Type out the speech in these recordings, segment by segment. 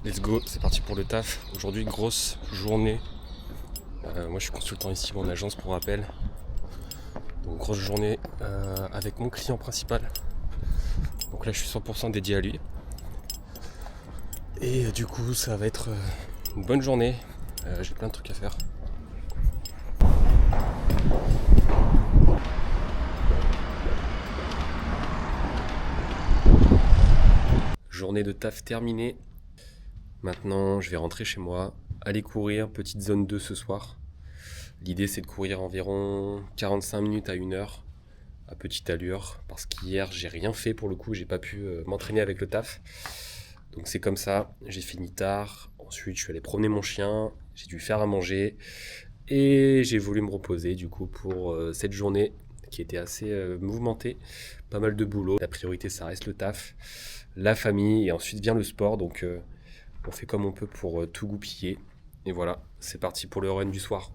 Let's go, c'est parti pour le taf. Aujourd'hui, grosse journée. Moi, je suis consultant ici, mon agence pour rappel. Donc, grosse journée avec mon client principal. Donc là, je suis 100% dédié à lui. Et du coup, ça va être une bonne journée. J'ai plein de trucs à faire. Journée de taf terminée. Maintenant, je vais rentrer chez moi, aller courir, petite zone 2 ce soir. L'idée, c'est de courir environ 45 minutes à 1 heure, à petite allure, parce qu'hier, j'ai rien fait pour le coup, j'ai pas pu m'entraîner avec le taf. Donc c'est comme ça, j'ai fini tard. Ensuite, je suis allé promener mon chien, j'ai dû faire à manger, et j'ai voulu me reposer du coup pour cette journée qui était assez mouvementée. Pas mal de boulot. La priorité, ça reste le taf, la famille, et ensuite vient le sport, donc... on fait comme on peut pour tout goupiller. Et voilà, c'est parti pour le run du soir.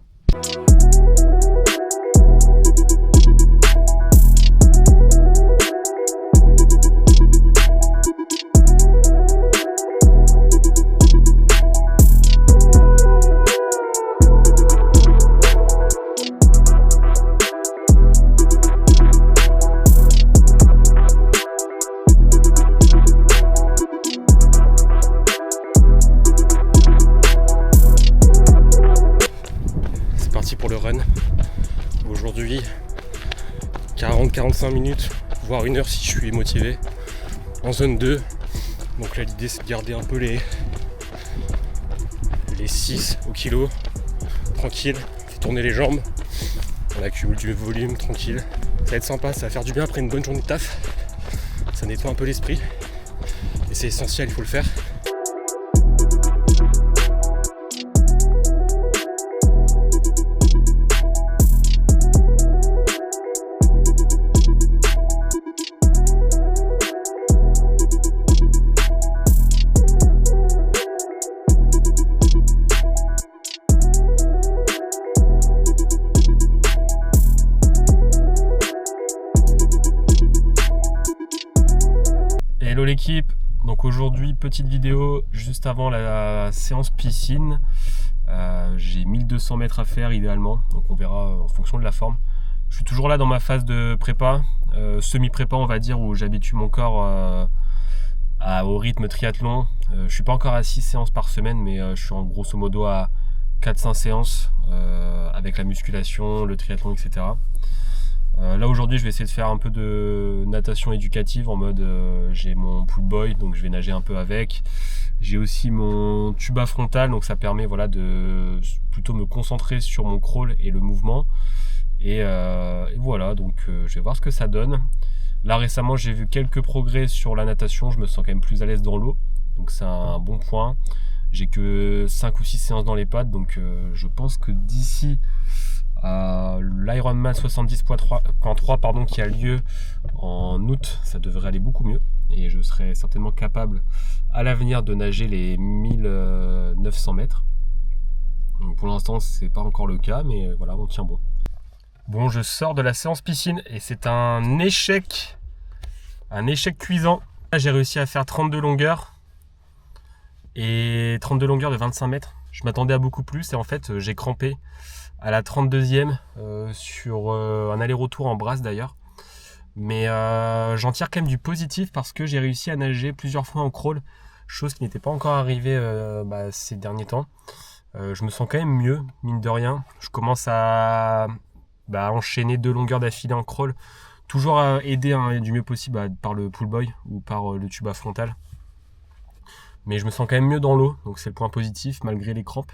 Pour le run aujourd'hui, 40-45 minutes voire 1 heure si je suis motivé, en zone 2. Donc là, l'idée, c'est de garder un peu les 6 au kilo tranquille, fait tourner les jambes, on accumule du volume tranquille. Ça va être sympa, ça va faire du bien après une bonne journée de taf, ça nettoie un peu l'esprit et c'est essentiel, il faut le faire. Hello l'équipe, donc aujourd'hui petite vidéo juste avant la séance piscine. J'ai 1200 mètres à faire idéalement, donc on verra en fonction de la forme. Je suis toujours là dans ma phase de prépa, semi-prépa on va dire, où j'habitue mon corps au rythme triathlon. Je suis pas encore à 6 séances par semaine, mais je suis en grosso modo à 4-5 séances avec la musculation, le triathlon, etc. Là aujourd'hui je vais essayer de faire un peu de natation éducative en mode j'ai mon pool boy, donc je vais nager un peu avec. J'ai aussi mon tuba frontal, donc ça permet voilà, de plutôt me concentrer sur mon crawl et le mouvement. Et voilà, donc je vais voir ce que ça donne. Là récemment j'ai vu quelques progrès sur la natation, je me sens quand même plus à l'aise dans l'eau, donc c'est un bon point. J'ai que 5 ou 6 séances dans les pattes, donc je pense que d'ici l'Ironman 70.3 qui a lieu en août, ça devrait aller beaucoup mieux et je serai certainement capable à l'avenir de nager les 1900 mètres. Donc pour l'instant c'est pas encore le cas, mais voilà, on tient bon. Bon, je sors de la séance piscine et c'est un échec cuisant. Là j'ai réussi à faire 32 longueurs et 32 longueurs de 25 mètres. Je m'attendais à beaucoup plus et en fait j'ai crampé à la 32e sur un aller-retour en brasse d'ailleurs. Mais j'en tire quand même du positif parce que j'ai réussi à nager plusieurs fois en crawl, chose qui n'était pas encore arrivée ces derniers temps. Je me sens quand même mieux, mine de rien. Je commence à enchaîner 2 longueurs d'affilée en crawl, toujours aidé du mieux possible par le pull boy ou par le tuba frontal. Mais je me sens quand même mieux dans l'eau, donc c'est le point positif malgré les crampes.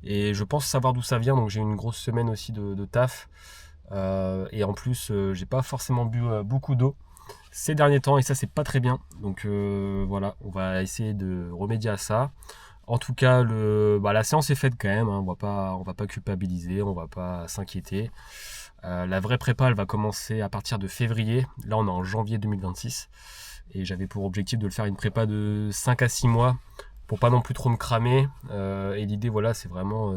Et je pense savoir d'où ça vient, donc j'ai une grosse semaine aussi de taf. Et en plus, j'ai pas forcément bu beaucoup d'eau ces derniers temps, et ça c'est pas très bien. Donc voilà, on va essayer de remédier à ça. En tout cas, la séance est faite quand même, hein. On va pas culpabiliser, on va pas s'inquiéter. La vraie prépa, elle va commencer à partir de février. Là, on est en janvier 2026. Et j'avais pour objectif de le faire une prépa de 5 à 6 mois pour pas non plus trop me cramer. Et l'idée, voilà, c'est vraiment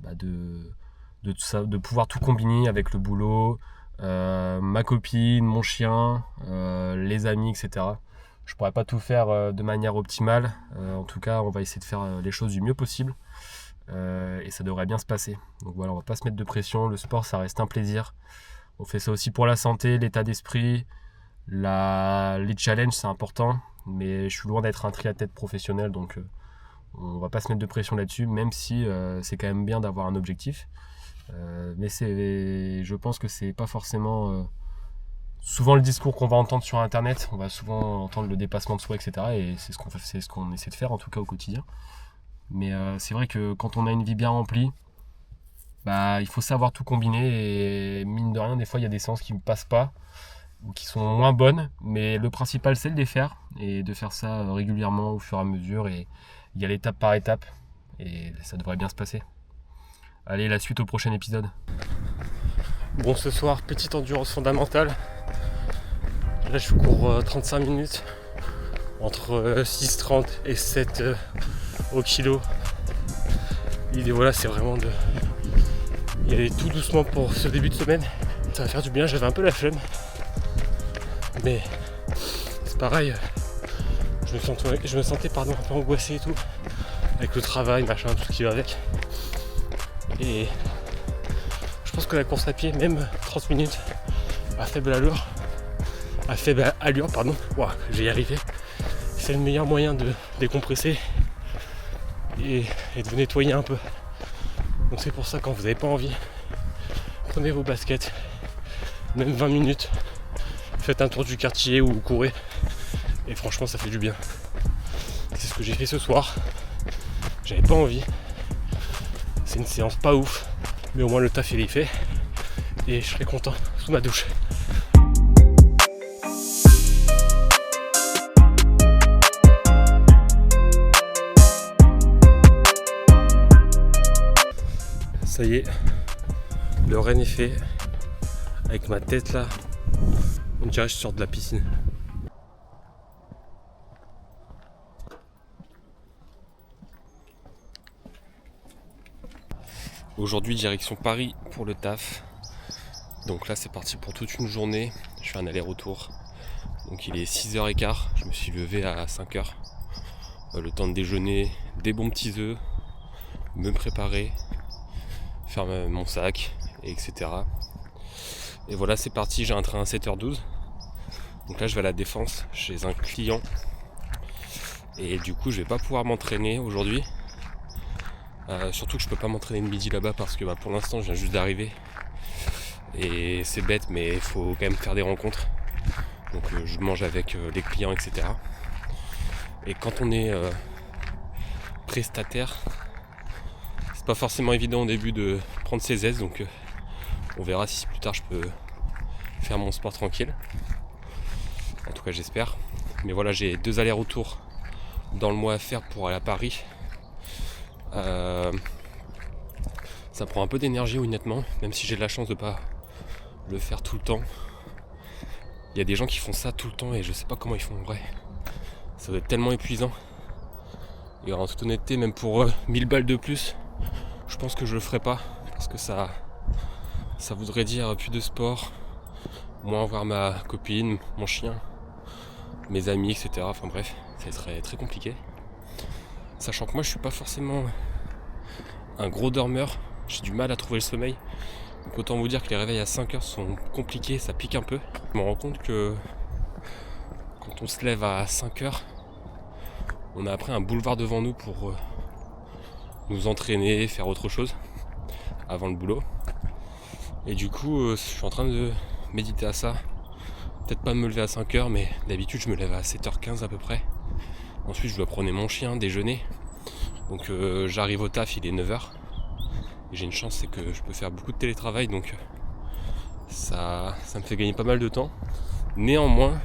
de pouvoir tout combiner avec le boulot, ma copine, mon chien, les amis, etc. Je pourrais pas tout faire de manière optimale. En tout cas, on va essayer de faire les choses du mieux possible. Et ça devrait bien se passer. Donc voilà, on va pas se mettre de pression. Le sport, ça reste un plaisir. On fait ça aussi pour la santé, l'état d'esprit. Les challenges, c'est important. Mais je suis loin d'être un triathlète professionnel. Donc on va pas se mettre de pression là-dessus. Même si c'est quand même bien d'avoir un objectif. Mais je pense que c'est pas forcément souvent le discours qu'on va entendre sur internet. On va souvent entendre le dépassement de soi, etc. Et c'est ce qu'on essaie de faire en tout cas au quotidien. Mais c'est vrai que quand on a une vie bien remplie, il faut savoir tout combiner. Et mine de rien, des fois il y a des séances qui ne passent pas ou qui sont moins bonnes. Mais le principal, c'est de les faire et de faire ça régulièrement au fur et à mesure et y aller étape par étape. Et ça devrait bien se passer. Allez, la suite au prochain épisode. Bon, ce soir, petite endurance fondamentale. Là, je cours 35 minutes entre 6,30 et 7 au kilo. L'idée, voilà, c'est vraiment y aller tout doucement pour ce début de semaine. Ça va faire du bien, j'avais un peu la flemme. Mais c'est pareil, je me sentais un peu angoissé et tout. Avec le travail, machin, tout ce qui va avec. Et je pense que la course à pied, même 30 minutes à faible allure, je vais y arriver. C'est le meilleur moyen de décompresser et de vous nettoyer un peu. Donc c'est pour ça, quand vous n'avez pas envie, prenez vos baskets, même 20 minutes, faites un tour du quartier ou courez. Et franchement, ça fait du bien. C'est ce que j'ai fait ce soir. J'avais pas envie. C'est une séance pas ouf, mais au moins le taf il est fait. Et je serai content sous ma douche. Ça y est, le renne est fait. Avec ma tête là, on dirait que je sors de la piscine. Aujourd'hui, direction Paris pour le taf. Donc là, c'est parti pour toute une journée. Je fais un aller-retour. Donc il est 6h15. Je me suis levé à 5h. Le temps de déjeuner, des bons petits œufs, me préparer, faire mon sac, etc. Et voilà, c'est parti. J'ai un train à 7h12. Donc là, je vais à la Défense chez un client. Et du coup, je vais pas pouvoir m'entraîner aujourd'hui. Surtout que je peux pas m'entraîner le midi là-bas parce que pour l'instant je viens juste d'arriver et c'est bête, mais il faut quand même faire des rencontres. Donc je mange avec les clients, etc. Et quand on est prestataire, c'est pas forcément évident au début de prendre ses aises, donc on verra si plus tard je peux faire mon sport tranquille. En tout cas j'espère. Mais voilà, j'ai 2 allers-retours dans le mois à faire pour aller à Paris. Ça prend un peu d'énergie honnêtement, même si j'ai de la chance de pas le faire tout le temps. Il y a des gens qui font ça tout le temps et je sais pas comment ils font en vrai. Ça doit être tellement épuisant. Et en toute honnêteté, même pour 1000 balles de plus, je pense que je le ferai pas. Parce que ça voudrait dire plus de sport, moins voir ma copine, mon chien, mes amis, etc. Enfin bref, ça serait très compliqué. Sachant que moi je suis pas forcément un gros dormeur, j'ai du mal à trouver le sommeil. Donc autant vous dire que les réveils à 5h sont compliqués, ça pique un peu. Je me rends compte que quand on se lève à 5h, on a après un boulevard devant nous pour nous entraîner, faire autre chose avant le boulot. Et du coup, je suis en train de méditer à ça. Peut-être pas me lever à 5h, mais d'habitude je me lève à 7h15 à peu près. Ensuite je dois prendre mon chien, déjeuner. Donc j'arrive au taf, il est 9h. Et j'ai une chance, c'est que je peux faire beaucoup de télétravail, donc ça me fait gagner pas mal de temps. Néanmoins,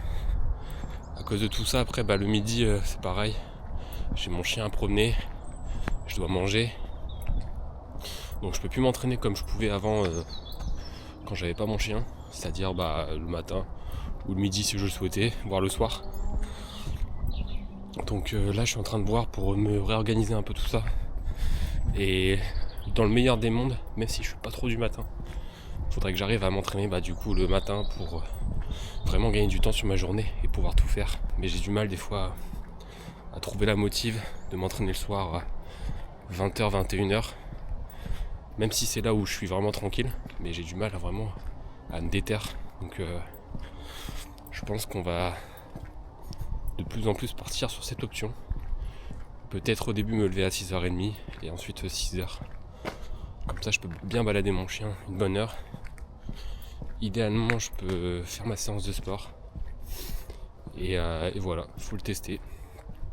à cause de tout ça, après le midi c'est pareil. J'ai mon chien à promener, je dois manger. Donc je peux plus m'entraîner comme je pouvais avant quand j'avais pas mon chien. C'est-à-dire le matin ou le midi si je le souhaitais, voire le soir. Donc là je suis en train de voir pour me réorganiser un peu tout ça. Et dans le meilleur des mondes, même si je suis pas trop du matin, il faudrait que j'arrive à m'entraîner du coup le matin pour vraiment gagner du temps sur ma journée et pouvoir tout faire. Mais j'ai du mal des fois à trouver la motive de m'entraîner le soir à 20h, 21h. Même si c'est là où je suis vraiment tranquille, mais j'ai du mal à me déterre. Donc je pense qu'on va de plus en plus partir sur cette option. Peut-être au début me lever à 6h30 et ensuite 6h. Comme ça je peux bien balader mon chien une bonne heure. Idéalement je peux faire ma séance de sport. Et voilà, faut le tester.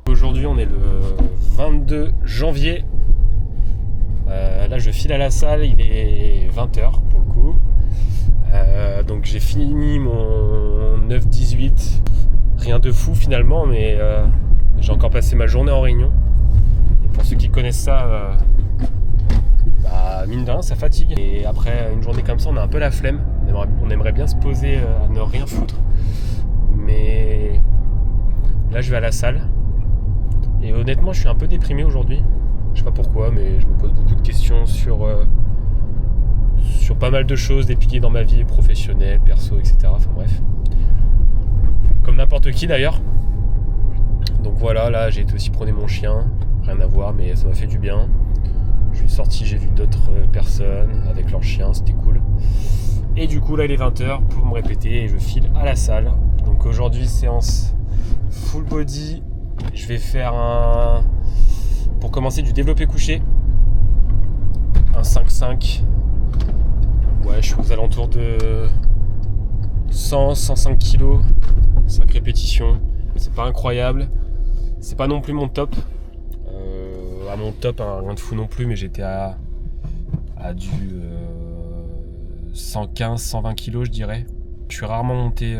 Aujourd'hui on est le 22 janvier. Là je file à la salle, il est 20h pour le coup. Donc j'ai fini mon 9-18. Rien de fou finalement, mais j'ai encore passé ma journée en réunion. Et pour ceux qui connaissent ça, mine de rien ça fatigue. Et après une journée comme ça on a un peu la flemme. On aimerait bien se poser à ne rien foutre. Mais là je vais à la salle. Et honnêtement je suis un peu déprimé aujourd'hui. Je sais pas pourquoi, mais je me pose beaucoup de questions sur pas mal de choses, des piliers dans ma vie professionnelle, perso, etc. Enfin bref. Comme n'importe qui d'ailleurs. Donc voilà, là j'ai été aussi promener mon chien. Rien à voir, mais ça m'a fait du bien. Je suis sorti, j'ai vu d'autres personnes avec leurs chiens, c'était cool. Et du coup là il est 20h pour me répéter et je file à la salle. Donc aujourd'hui séance full body. Je vais faire pour commencer du développé couché. Un 5-5. Ouais, je suis aux alentours de 100-105 kg. 5 répétitions. C'est pas incroyable. C'est pas non plus mon top. À mon top, rien de fou non plus, mais j'étais à du 115-120 kg, je dirais. Je suis rarement monté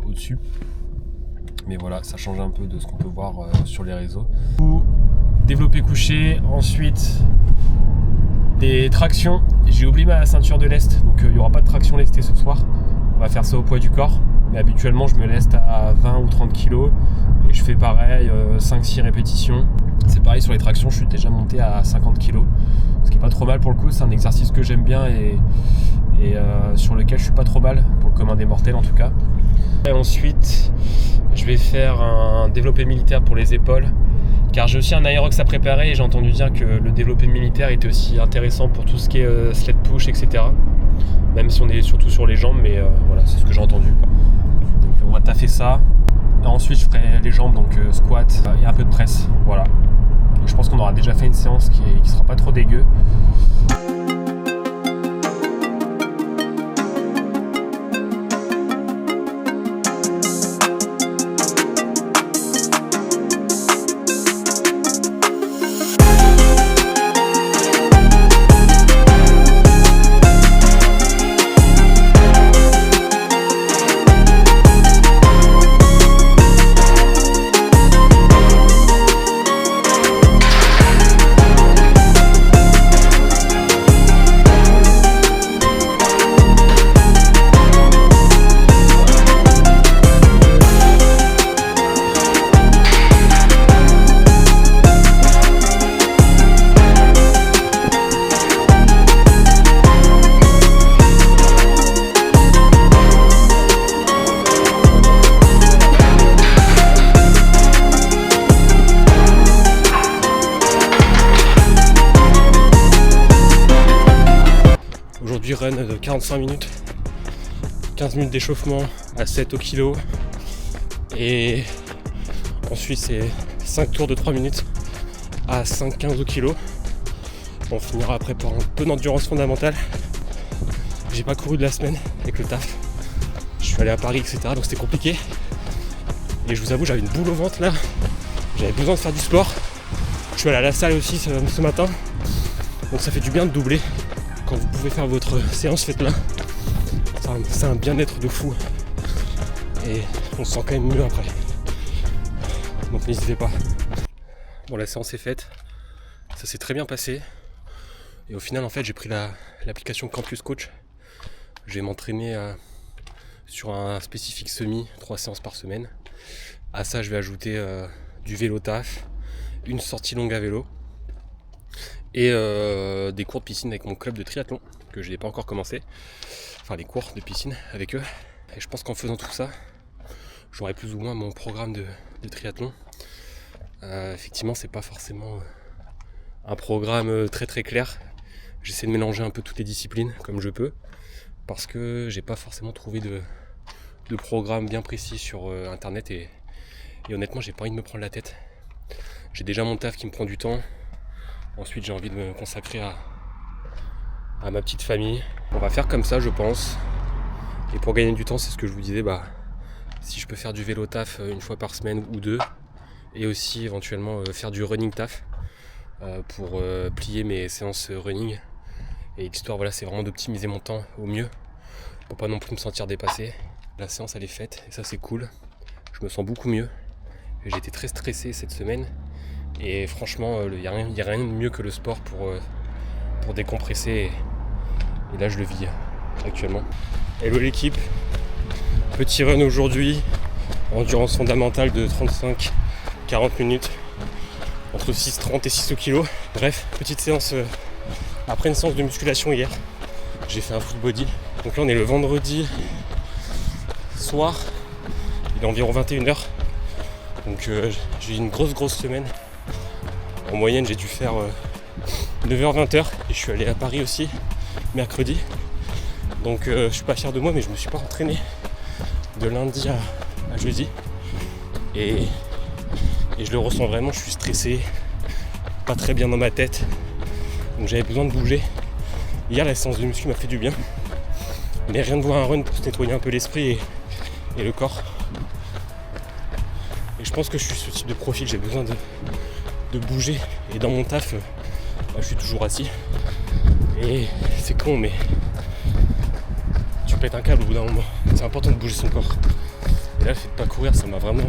au-dessus. Mais voilà, ça change un peu de ce qu'on peut voir sur les réseaux. Développé couché, ensuite des tractions. J'ai oublié ma ceinture de lest, donc il n'y aura pas de traction lestée ce soir. On va faire ça au poids du corps. Mais habituellement je me leste à 20 ou 30 kg et je fais pareil 5-6 répétitions. C'est pareil sur les tractions, je suis déjà monté à 50 kg, ce qui est pas trop mal pour le coup. C'est un exercice que j'aime bien et sur lequel je suis pas trop mal pour le commun des mortels en tout cas. Et ensuite je vais faire un développé militaire pour les épaules, car j'ai aussi un aérox à préparer et j'ai entendu dire que le développé militaire était aussi intéressant pour tout ce qui est sled push, etc. Même si on est surtout sur les jambes, mais voilà, c'est ce que j'ai entendu. Donc on va taffer ça. Et ensuite je ferai les jambes, donc squat et un peu de presse. Voilà. Et je pense qu'on aura déjà fait une séance qui sera pas trop dégueu. Run de 45 minutes, 15 minutes d'échauffement à 7 au kilo et ensuite c'est 5 tours de 3 minutes à 5-15 au kilo. On finira après par un peu d'endurance fondamentale. J'ai pas couru de la semaine avec le taf, je suis allé à Paris etc, donc c'était compliqué et je vous avoue j'avais une boule au ventre là, j'avais besoin de faire du sport. Je suis allé à la salle aussi ce matin, donc ça fait du bien de doubler. Quand vous pouvez faire votre séance, faites-la. C'est un bien-être de fou. Et on se sent quand même mieux après. Donc n'hésitez pas. Bon, la séance est faite. Ça s'est très bien passé. Et au final, en fait, j'ai pris l'application Campus Coach. Je vais m'entraîner sur un spécifique semi, 3 séances par semaine. À ça, je vais ajouter du vélo taf, une sortie longue à vélo. Et des cours de piscine avec mon club de triathlon que je n'ai pas encore commencé, enfin les cours de piscine avec eux. Et je pense qu'en faisant tout ça, j'aurai plus ou moins mon programme de triathlon. Effectivement, c'est pas forcément un programme très très clair. J'essaie de mélanger un peu toutes les disciplines comme je peux, parce que j'ai pas forcément trouvé de programme bien précis sur internet et honnêtement j'ai pas envie de me prendre la tête. J'ai déjà mon taf qui me prend du temps. Ensuite j'ai envie de me consacrer à ma petite famille. On va faire comme ça je pense. Et pour gagner du temps, c'est ce que je vous disais, si je peux faire du vélo taf une fois par semaine ou deux, et aussi éventuellement faire du running taf pour plier mes séances running. Et l'histoire, voilà, c'est vraiment d'optimiser mon temps au mieux pour pas non plus me sentir dépassé. La séance elle est faite et ça c'est cool. Je me sens beaucoup mieux. J'ai été très stressé cette semaine et franchement il n'y a rien de mieux que le sport pour décompresser et là je le vis actuellement. Hello l'équipe, petit run aujourd'hui, endurance fondamentale de 35-40 minutes, entre 6,30 et 6 kg. Bref, petite séance après une séance de musculation hier, j'ai fait un full body. Donc là on est le vendredi soir, il est environ 21h. Donc j'ai eu une grosse semaine. En moyenne j'ai dû faire 9h-20h et je suis allé à Paris aussi mercredi. Donc je suis pas fier de moi mais je me suis pas entraîné de lundi à jeudi. Et je le ressens vraiment, je suis stressé, pas très bien dans ma tête. Donc j'avais besoin de bouger. Hier la séance de muscu m'a fait du bien. Mais rien de voir un run pour se nettoyer un peu l'esprit et le corps. Et je pense que je suis ce type de profil, j'ai besoin de bouger. Et dans mon taf, je suis toujours assis. Et c'est con mais tu pètes un câble au bout d'un moment. C'est important de bouger son corps. Et là le fait de pas courir, ça m'a vraiment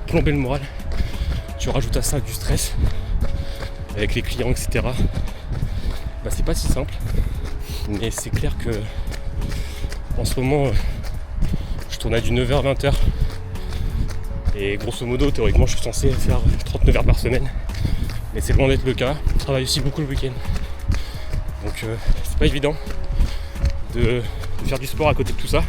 plombé le moral. Tu rajoutes à ça du stress avec les clients, etc. C'est pas si simple. Mais c'est clair que en ce moment je tourne à du 9h-20h. Et grosso modo, théoriquement, je suis censé faire 39 heures par semaine. Mais c'est loin d'être le cas. Je travaille aussi beaucoup le week-end. Donc c'est pas évident de faire du sport à côté de tout ça.